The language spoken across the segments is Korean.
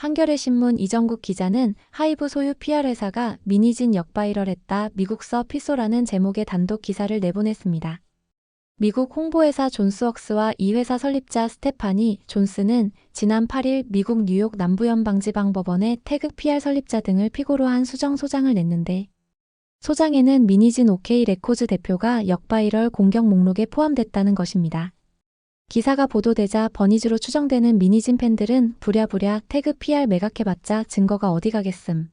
한겨레 신문 이정국 기자는 하이브 소유 PR회사가 미니진 역바이럴했다 미국서 피소라는 제목의 단독 기사를 내보냈습니다. 미국 홍보회사 존스웍스와 이 회사 설립자 스테파니 존스는 지난 8일 미국 뉴욕 남부연방지방법원에 태극 PR 설립자 등을 피고로 한 수정 소장을 냈는데 소장에는 미니진 OK 레코즈 대표가 역바이럴 공격 목록에 포함됐다는 것입니다. 기사가 보도되자 버니즈로 추정되는 미니진 팬들은 부랴부랴 태그 PR 매각해봤자 증거가 어디 가겠음.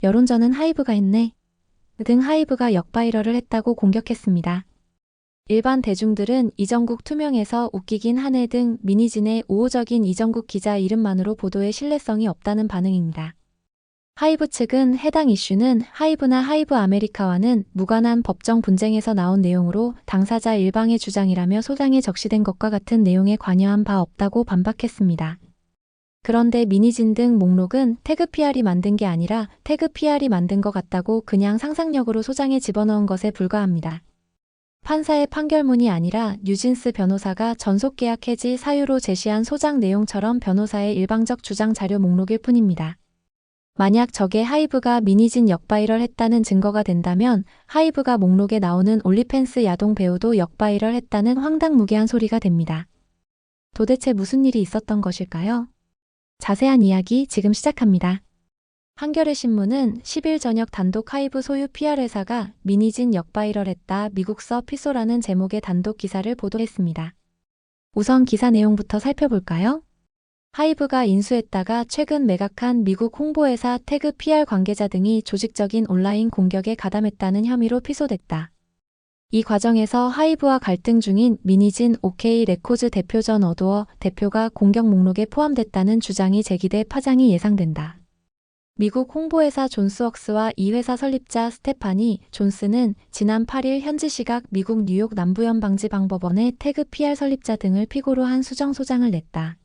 여론전은 하이브가 했네. 등 하이브가 역바이럴을 했다고 공격했습니다. 일반 대중들은 이정국 투명해서 웃기긴 하네 등 미니진의 우호적인 이정국 기자 이름만으로 보도에 신뢰성이 없다는 반응입니다. 하이브 측은 해당 이슈는 하이브나 하이브 아메리카와는 무관한 법정 분쟁에서 나온 내용으로 당사자 일방의 주장이라며 소장에 적시된 것과 같은 내용에 관여한 바 없다고 반박했습니다. 그런데 미니진 등 목록은 태그 PR이 만든 게 아니라 태그 PR이 만든 것 같다고 그냥 상상력으로 소장에 집어넣은 것에 불과합니다. 판사의 판결문이 아니라 뉴진스 변호사가 전속계약 해지 사유로 제시한 소장 내용처럼 변호사의 일방적 주장 자료 목록일 뿐입니다. 만약 저게 하이브가 미니진 역바이럴 했다는 증거가 된다면 하이브가 목록에 나오는 올리펜스 야동 배우도 역바이럴 했다는 황당무계한 소리가 됩니다. 도대체 무슨 일이 있었던 것일까요? 자세한 이야기 지금 시작합니다. 한겨레 신문은 10일 저녁 단독 하이브 소유 PR회사가 미니진 역바이럴했다 미국서 피소라는 제목의 단독 기사를 보도했습니다. 우선 기사 내용부터 살펴볼까요? 하이브가 인수했다가 최근 매각한 미국 홍보회사 태그 PR 관계자 등이 조직적인 온라인 공격에 가담했다는 혐의로 피소됐다. 이 과정에서 하이브와 갈등 중인 미니진 OK 레코즈 대표 전 어도어 대표가 공격 목록에 포함됐다는 주장이 제기돼 파장이 예상된다. 미국 홍보회사 존스웍스와 이 회사 설립자 스테파니 존스는 지난 8일 현지 시각 미국 뉴욕 남부연방지방법원에 태그 PR 설립자 등을 피고로 한 수정 소장을 냈다.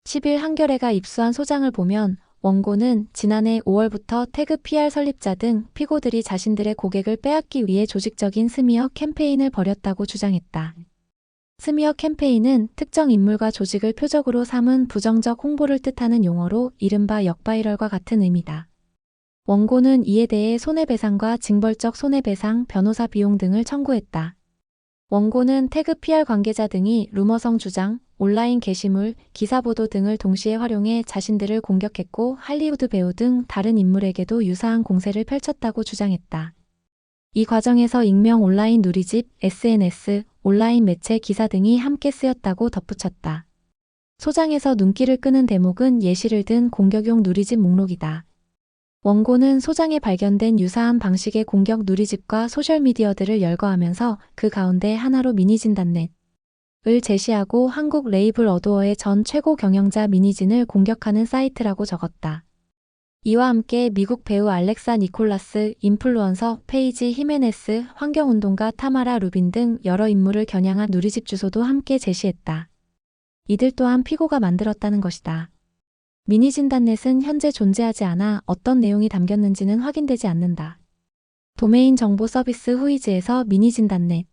10일 한겨레가 입수한 소장을 보면 원고는 지난해 5월부터 태그 PR 설립자 등 피고들이 자신들의 고객을 빼앗기 위해 조직적인 스미어 캠페인을 벌였다고 주장했다. 스미어 캠페인은 특정 인물과 조직을 표적으로 삼은 부정적 홍보를 뜻하는 용어로 이른바 역바이럴과 같은 의미다. 원고는 이에 대해 손해배상과 징벌적 손해배상, 변호사 비용 등을 청구했다. 원고는 태그 PR 관계자 등이 루머성 주장, 온라인 게시물, 기사보도 등을 동시에 활용해 자신들을 공격했고 할리우드 배우 등 다른 인물에게도 유사한 공세를 펼쳤다고 주장했다. 이 과정에서 익명 온라인 누리집, SNS, 온라인 매체 기사 등이 함께 쓰였다고 덧붙였다. 소장에서 눈길을 끄는 대목은 예시를 든 공격용 누리집 목록이다. 원고는 소장에 발견된 유사한 방식의 공격 누리집과 소셜미디어들을 열거하면서 그 가운데 하나로 미니진닷넷을 제시하고 한국 레이블 어도어의 전 최고 경영자 미니진을 공격하는 사이트라고 적었다. 이와 함께 미국 배우 알렉사 니콜라스, 인플루언서 페이지 히메네스, 환경운동가 타마라 루빈 등 여러 인물을 겨냥한 누리집 주소도 함께 제시했다. 이들 또한 피고가 만들었다는 것이다. 미니진닷넷은 현재 존재하지 않아 어떤 내용이 담겼는지는 확인되지 않는다. 도메인 정보 서비스 후이즈에서 미니진닷넷의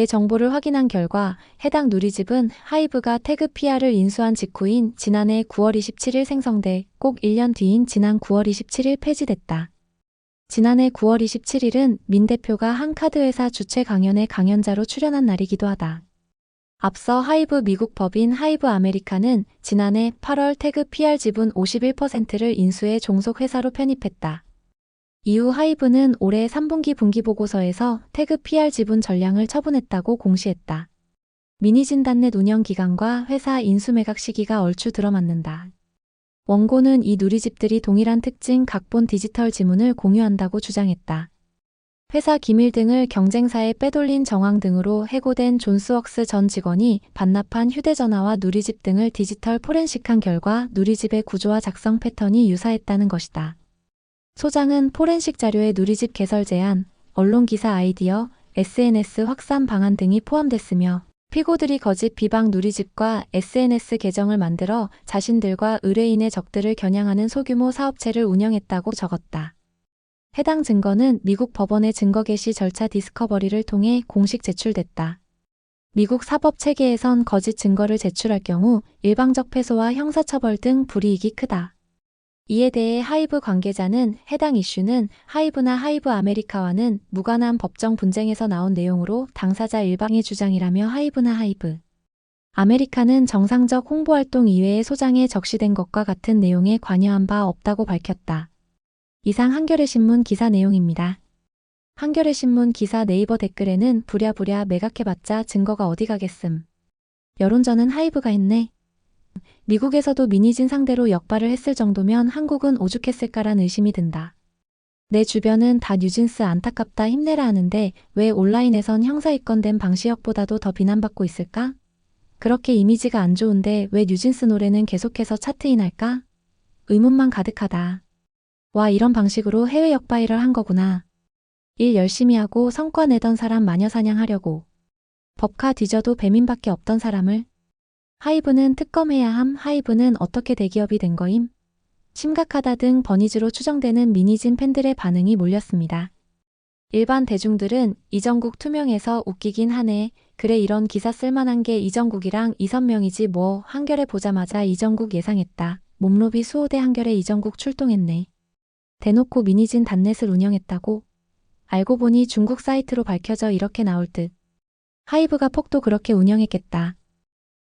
정보를 확인한 결과 해당 누리집은 하이브가 태그 PR을 인수한 직후인 지난해 9월 27일 생성돼 꼭 1년 뒤인 지난 9월 27일 폐지됐다. 지난해 9월 27일은 민 대표가 한 카드회사 주최 강연에 강연자로 출연한 날이기도 하다. 앞서 하이브 미국 법인 하이브 아메리카는 지난해 8월 태그 PR 지분 51%를 인수해 종속 회사로 편입했다. 이후 하이브는 올해 3분기 분기보고서에서 태그 PR 지분 전량을 처분했다고 공시했다. 미니진닷넷 운영 기간과 회사 인수 매각 시기가 얼추 들어맞는다. 원고는 이 누리집들이 동일한 특징 각본 디지털 지문을 공유한다고 주장했다. 회사 기밀 등을 경쟁사에 빼돌린 정황 등으로 해고된 존스웍스 전 직원이 반납한 휴대전화와 누리집 등을 디지털 포렌식한 결과 누리집의 구조와 작성 패턴이 유사했다는 것이다. 소장은 포렌식 자료에 누리집 개설 제한, 언론 기사 아이디어, SNS 확산 방안 등이 포함됐으며 피고들이 거짓 비방 누리집과 SNS 계정을 만들어 자신들과 의뢰인의 적들을 겨냥하는 소규모 사업체를 운영했다고 적었다. 해당 증거는 미국 법원의 증거 개시 절차 디스커버리를 통해 공식 제출됐다. 미국 사법 체계에선 거짓 증거를 제출할 경우 일방적 패소와 형사처벌 등 불이익이 크다. 이에 대해 하이브 관계자는 해당 이슈는 하이브나 하이브 아메리카와는 무관한 법정 분쟁에서 나온 내용으로 당사자 일방의 주장이라며 하이브나 하이브 아메리카는 정상적 홍보활동 이외의 소장에 적시된 것과 같은 내용에 관여한 바 없다고 밝혔다. 이상 한겨레 신문 기사 내용입니다. 한겨레 신문 기사 네이버 댓글에는 부랴부랴 매각해봤자 증거가 어디 가겠음. 여론전은 하이브가 했네. 미국에서도 미니진 상대로 역발을 했을 정도면 한국은 오죽했을까란 의심이 든다. 내 주변은 다 뉴진스 안타깝다 힘내라 하는데 왜 온라인에선 형사 입건된 방시혁보다도 더 비난받고 있을까? 그렇게 이미지가 안 좋은데 왜 뉴진스 노래는 계속해서 차트인 할까? 의문만 가득하다. 와, 이런 방식으로 해외 역바이럴 한 거구나. 일 열심히 하고 성과 내던 사람 마녀 사냥하려고. 법카 뒤져도 배민밖에 없던 사람을. 하이브는 특검해야 함. 하이브는 어떻게 대기업이 된 거임? 심각하다 등 버니즈로 추정되는 미니진 팬들의 반응이 몰렸습니다. 일반 대중들은 이정국 투명해서 웃기긴 하네. 그래, 이런 기사 쓸만한 게 이정국이랑 이선명이지 뭐. 한겨레 보자마자 이정국 예상했다. 몸로비 수호대 한겨레 이정국 출동했네. 대놓고 미니진 단넷을 운영했다고? 알고 보니 중국 사이트로 밝혀져 이렇게 나올 듯. 하이브가 폭도 그렇게 운영했겠다.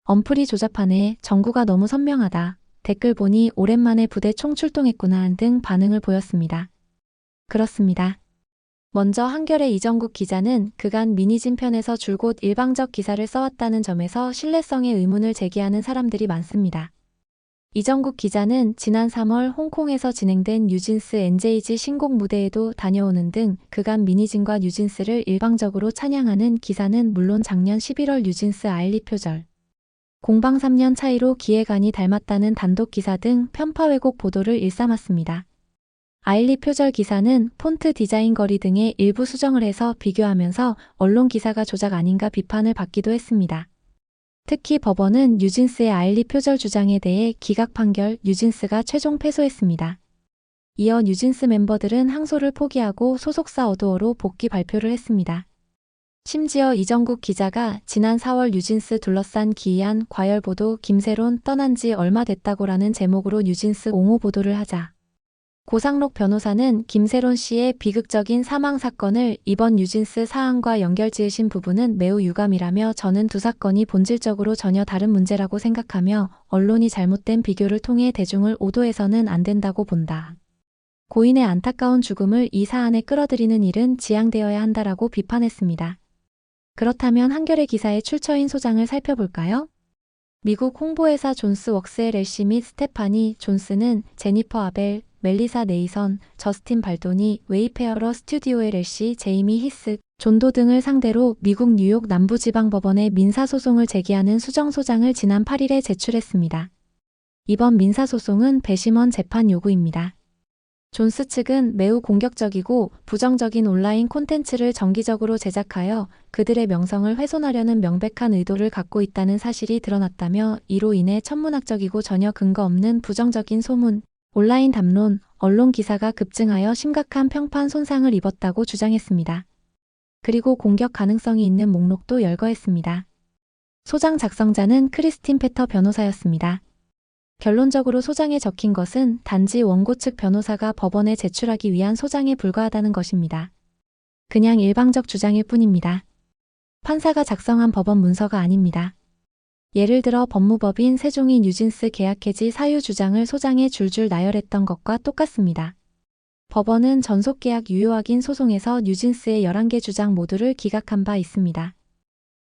엄프리 조잡하네. 정구가 너무 선명하다. 댓글 보니 오랜만에 부대 총출동했구나 등 반응을 보였습니다. 그렇습니다. 먼저 한겨레 이정국 기자는 그간 미니진 편에서 줄곧 일방적 기사를 써왔다는 점에서 신뢰성에 의문을 제기하는 사람들이 많습니다. 이정국 기자는 지난 3월 홍콩에서 진행된 뉴진스 NJG 신곡 무대에도 다녀오는 등 그간 미니진과 뉴진스를 일방적으로 찬양하는 기사는 물론 작년 11월 뉴진스 아일리 표절 공방 3년 차이로 기획안이 닮았다는 단독 기사 등 편파 왜곡 보도를 일삼았습니다. 아일리 표절 기사는 폰트 디자인 거리 등의 일부 수정을 해서 비교하면서 언론 기사가 조작 아닌가 비판을 받기도 했습니다. 특히 법원은 뉴진스의 아일리 표절 주장에 대해 기각 판결, 뉴진스가 최종 패소했습니다. 이어 뉴진스 멤버들은 항소를 포기하고 소속사 어도어로 복귀 발표를 했습니다. 심지어 이정국 기자가 지난 4월 뉴진스 둘러싼 기이한 과열 보도 김세론 떠난 지 얼마 됐다고라는 제목으로 뉴진스 옹호 보도를 하자 고상록 변호사는 김세론 씨의 비극적인 사망 사건을 이번 뉴진스 사안과 연결지으신 부분은 매우 유감이라며 저는 두 사건이 본질적으로 전혀 다른 문제라고 생각하며 언론이 잘못된 비교를 통해 대중을 오도해서는 안 된다고 본다. 고인의 안타까운 죽음을 이 사안에 끌어들이는 일은 지양되어야 한다라고 비판했습니다. 그렇다면 한겨레 기사의 출처인 소장을 살펴볼까요? 미국 홍보회사 존스웍스 LLC 및 스테파니 존스는 제니퍼 아벨, 멜리사 네이선, 저스틴 발도니, 웨이페어러 스튜디오 LLC, 제이미 히스, 존도 등을 상대로 미국 뉴욕 남부지방법원에 민사소송을 제기하는 수정소장을 지난 8일에 제출했습니다. 이번 민사소송은 배심원 재판 요구입니다. 존스 측은 매우 공격적이고 부정적인 온라인 콘텐츠를 정기적으로 제작하여 그들의 명성을 훼손하려는 명백한 의도를 갖고 있다는 사실이 드러났다며 이로 인해 천문학적이고 전혀 근거 없는 부정적인 소문, 온라인 담론, 언론 기사가 급증하여 심각한 평판 손상을 입었다고 주장했습니다. 그리고 공격 가능성이 있는 목록도 열거했습니다. 소장 작성자는 크리스틴 페터 변호사였습니다. 결론적으로 소장에 적힌 것은 단지 원고 측 변호사가 법원에 제출하기 위한 소장에 불과하다는 것입니다. 그냥 일방적 주장일 뿐입니다. 판사가 작성한 법원 문서가 아닙니다. 예를 들어 법무법인 세종이 뉴진스 계약 해지 사유 주장을 소장에 줄줄 나열했던 것과 똑같습니다. 법원은 전속계약 유효 확인 소송에서 뉴진스의 11개 주장 모두를 기각한 바 있습니다.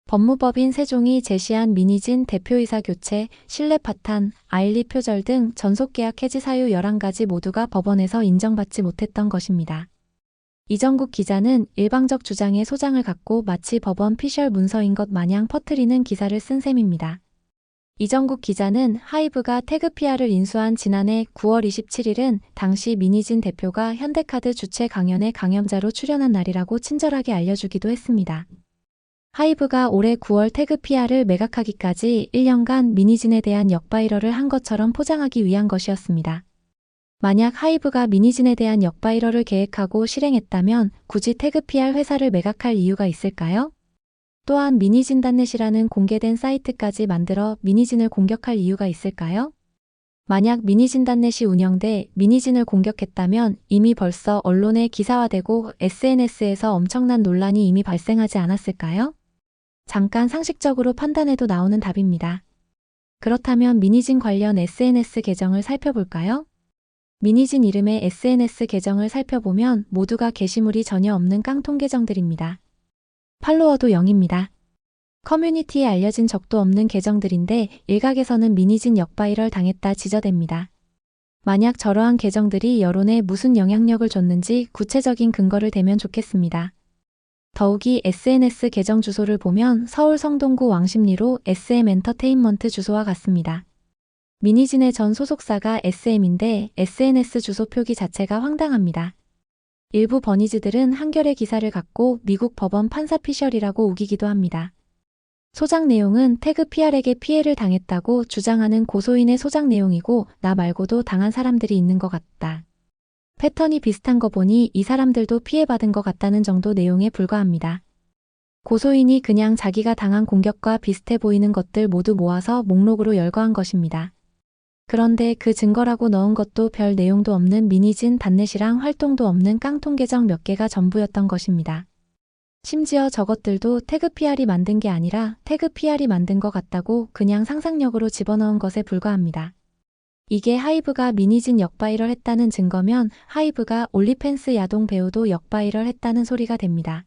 법무법인 세종이 제시한 미니진 대표이사 교체, 신뢰 파탄, 아일리 표절 등 전속계약 해지 사유 11가지 모두가 법원에서 인정받지 못했던 것입니다. 이정국 기자는 일방적 주장의 소장을 갖고 마치 법원 피셜 문서인 것 마냥 퍼뜨리는 기사를 쓴 셈입니다. 이정국 기자는 하이브가 태그피아를 인수한 지난해 9월 27일은 당시 미니진 대표가 현대카드 주최 강연에 강연자로 출연한 날이라고 친절하게 알려주기도 했습니다. 하이브가 올해 9월 태그피아를 매각하기까지 1년간 미니진에 대한 역바이럴을 한 것처럼 포장하기 위한 것이었습니다. 만약 하이브가 미니진에 대한 역바이럴을 계획하고 실행했다면 굳이 태그피아 회사를 매각할 이유가 있을까요? 또한 미니진단넷이라는 공개된 사이트까지 만들어 미니진을 공격할 이유가 있을까요? 만약 미니진단넷이 운영돼 미니진을 공격했다면 이미 벌써 언론에 기사화되고 SNS에서 엄청난 논란이 이미 발생하지 않았을까요? 잠깐 상식적으로 판단해도 나오는 답입니다. 그렇다면 미니진 관련 SNS 계정을 살펴볼까요? 미니진 이름의 SNS 계정을 살펴보면 모두가 게시물이 전혀 없는 깡통 계정들입니다. 팔로워도 0입니다. 커뮤니티에 알려진 적도 없는 계정들인데 일각에서는 미니진 역바이럴 당했다 지저댑니다. 만약 저러한 계정들이 여론에 무슨 영향력을 줬는지 구체적인 근거를 대면 좋겠습니다. 더욱이 SNS 계정 주소를 보면 서울 성동구 왕십리로 SM엔터테인먼트 주소와 같습니다. 미니진의 전 소속사가 SM인데 SNS 주소 표기 자체가 황당합니다. 일부 버니즈들은 한겨레 기사를 갖고 미국 법원 판사 피셜이라고 우기기도 합니다. 소장 내용은 태그 PR에게 피해를 당했다고 주장하는 고소인의 소장 내용이고 나 말고도 당한 사람들이 있는 것 같다. 패턴이 비슷한 거 보니 이 사람들도 피해받은 것 같다는 정도 내용에 불과합니다. 고소인이 그냥 자기가 당한 공격과 비슷해 보이는 것들 모두 모아서 목록으로 열거한 것입니다. 그런데 그 증거라고 넣은 것도 별 내용도 없는 미니진 단넷이랑 활동도 없는 깡통 계정 몇 개가 전부였던 것입니다. 심지어 저것들도 태그 PR이 만든 게 아니라 태그 PR이 만든 것 같다고 그냥 상상력으로 집어넣은 것에 불과합니다. 이게 하이브가 미니진 역바이럴 했다는 증거면 하이브가 올리팬스 야동 배우도 역바이럴 했다는 소리가 됩니다.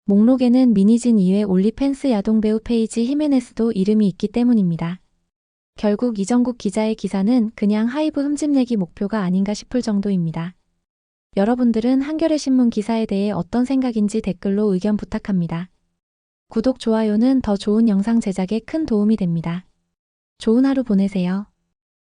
목록에는 미니진 이외 올리팬스 야동 배우 페이지 히메네스도 이름이 있기 때문입니다. 결국 이정국 기자의 기사는 그냥 하이브 흠집내기 목표가 아닌가 싶을 정도입니다. 여러분들은 한겨레 신문 기사에 대해 어떤 생각인지 댓글로 의견 부탁합니다. 구독, 좋아요는 더 좋은 영상 제작에 큰 도움이 됩니다. 좋은 하루 보내세요.